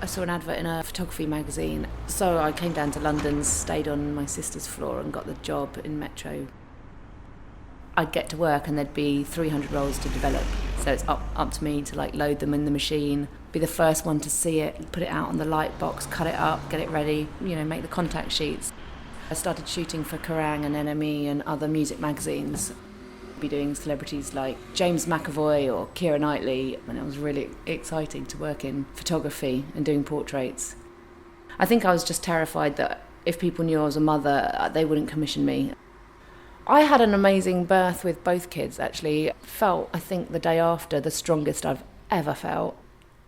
saw an advert in a photography magazine, so I came down to London, stayed on my sister's floor and got the job in Metro. I'd get to work and there'd be 300 rolls to develop, so it's up to me to load them in the machine, be the first one to see it, put it out on the light box, cut it up, get it ready, make the contact sheets. I started shooting for Kerrang and NME and other music magazines. Be doing celebrities like James McAvoy or Keira Knightley, and it was really exciting to work in photography and doing portraits. I think I was just terrified that if people knew I was a mother, they wouldn't commission me. I had an amazing birth with both kids, actually. Felt, I think, the day after, the strongest I've ever felt.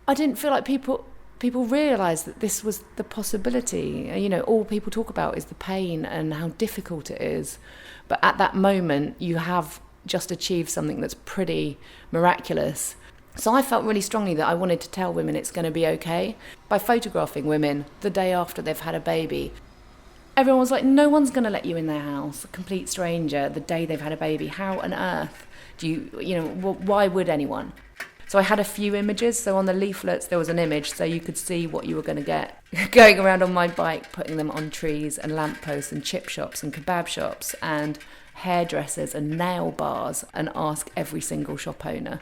I didn't feel like people realised that this was the possibility. All people talk about is the pain and how difficult it is. But at that moment, you have just achieved something that's pretty miraculous. So I felt really strongly that I wanted to tell women it's going to be okay. By photographing women the day after they've had a baby, everyone was like, no one's going to let you in their house, a complete stranger, the day they've had a baby. How on earth do why would anyone? So I had a few images. So on the leaflets, there was an image so you could see what you were going to get. Going around on my bike, putting them on trees and lampposts and chip shops and kebab shops and hairdressers and nail bars, and ask every single shop owner.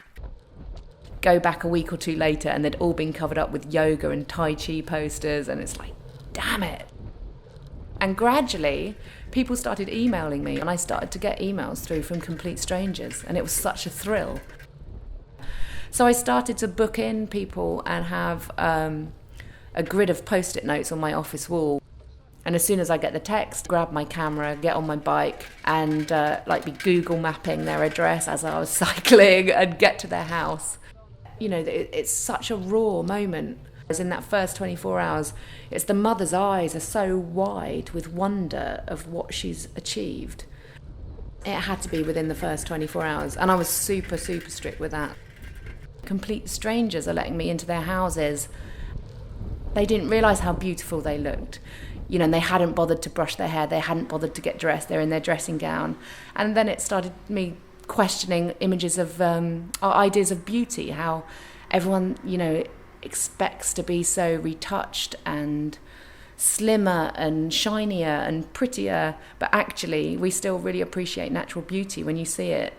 Go back a week or two later and they'd all been covered up with yoga and Tai Chi posters, and it's like, damn it. And gradually, people started emailing me, and I started to get emails through from complete strangers, and it was such a thrill. So I started to book in people and have a grid of Post-it notes on my office wall. And as soon as I get the text, grab my camera, get on my bike, and be Google mapping their address as I was cycling and get to their house. It's such a raw moment. As in that first 24 hours, it's the mother's eyes are so wide with wonder of what she's achieved. It had to be within the first 24 hours, and I was super, super strict with that. Complete strangers are letting me into their houses. They didn't realise how beautiful they looked. And they hadn't bothered to brush their hair, they hadn't bothered to get dressed, they're in their dressing gown. And then it started me questioning images of, our ideas of beauty, how everyone, expects to be so retouched and slimmer and shinier and prettier, but actually we still really appreciate natural beauty when you see it.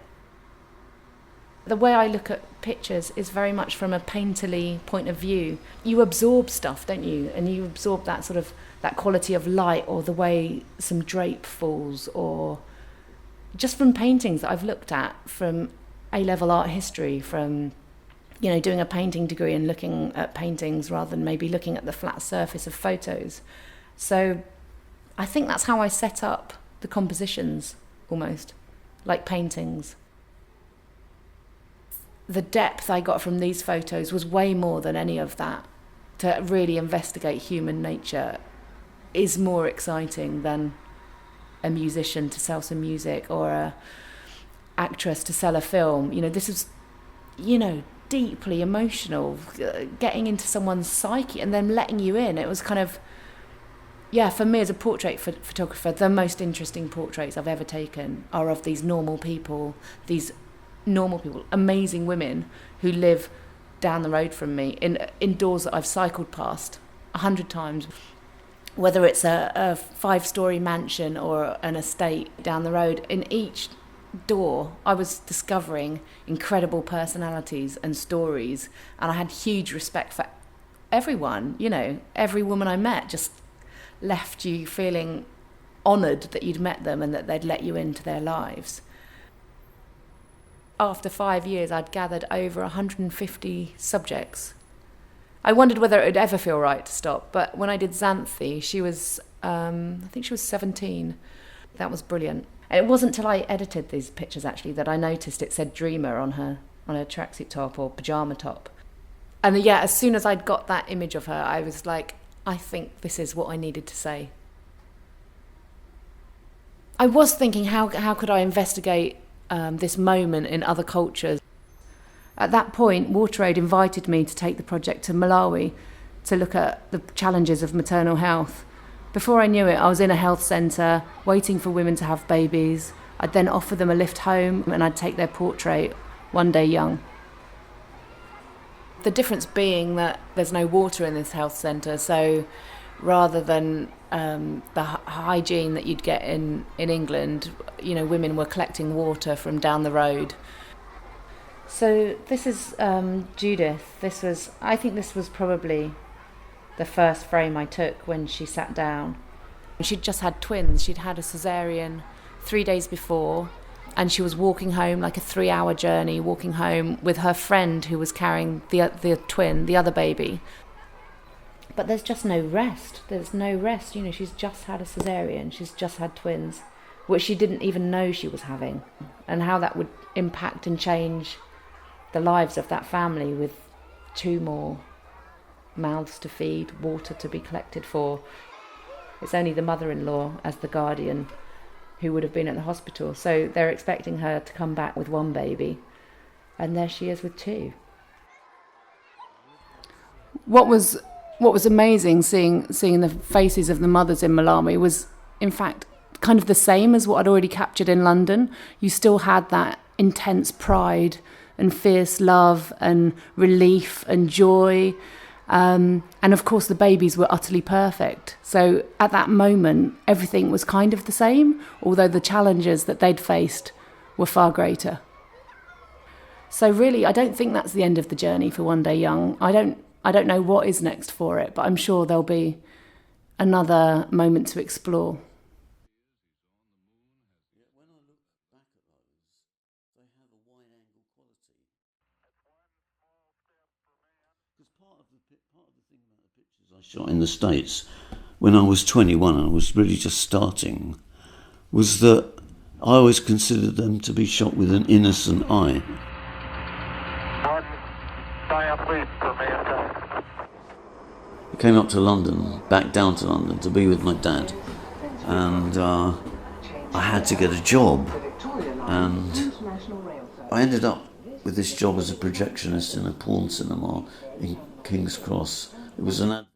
The way I look at pictures is very much from a painterly point of view. You absorb stuff, don't you? And you absorb that sort of, that quality of light, or the way some drape falls, or just from paintings that I've looked at from A-level art history, from doing a painting degree and looking at paintings rather than maybe looking at the flat surface of photos. So I think that's how I set up the compositions, almost, like paintings. The depth I got from these photos was way more than any of that. To really investigate human nature is more exciting than a musician to sell some music or a actress to sell a film. This is, deeply emotional, getting into someone's psyche and then letting you in. It was kind of, for me as a portrait photographer, the most interesting portraits I've ever taken are of these normal people, amazing women who live down the road from me in doors that I've cycled past 100 times. Whether it's a 5-story mansion or an estate down the road, in each door I was discovering incredible personalities and stories, and I had huge respect for everyone. Every woman I met just left you feeling honoured that you'd met them and that they'd let you into their lives. After 5 years, I'd gathered over 150 subjects. I wondered whether it would ever feel right to stop, but when I did Xanthi, she was, I think she was 17. That was brilliant. And it wasn't until I edited these pictures, actually, that I noticed it said Dreamer on her tracksuit top or pyjama top. And as soon as I'd got that image of her, I was like, I think this is what I needed to say. I was thinking, how could I investigate this moment in other cultures? At that point, WaterAid invited me to take the project to Malawi to look at the challenges of maternal health. Before I knew it, I was in a health centre, waiting for women to have babies. I'd then offer them a lift home and I'd take their portrait, one day young. The difference being that there's no water in this health centre, so rather than the hygiene that you'd get in England, women were collecting water from down the road. So this is Judith. I think this was probably the first frame I took when she sat down. She'd just had twins. She'd had a cesarean 3 days before, and she was walking home, like a 3-hour journey, walking home with her friend who was carrying the twin, the other baby. But there's just no rest. There's no rest. She's just had a cesarean. She's just had twins, which she didn't even know she was having, and how that would impact and change the lives of that family with 2 more mouths to feed, water to be collected for. It's only the mother-in-law as the guardian who would have been at the hospital. So they're expecting her to come back with 1 baby, and there she is with 2. What was amazing seeing the faces of the mothers in Malawi was, in fact, kind of the same as what I'd already captured in London. You still had that intense pride and fierce love and relief and joy. And of course the babies were utterly perfect. So at that moment, everything was kind of the same, although the challenges that they'd faced were far greater. So really, I don't think that's the end of the journey for One Day Young. I don't know what is next for it, but I'm sure there'll be another moment to explore. I shot in the States when I was 21 and I was really just starting, was that I always considered them to be shot with an innocent eye. I came up to London, back down to London to be with my dad, and I had to get a job, and I ended up with this job as a projectionist in a porn cinema in King's Cross. It was an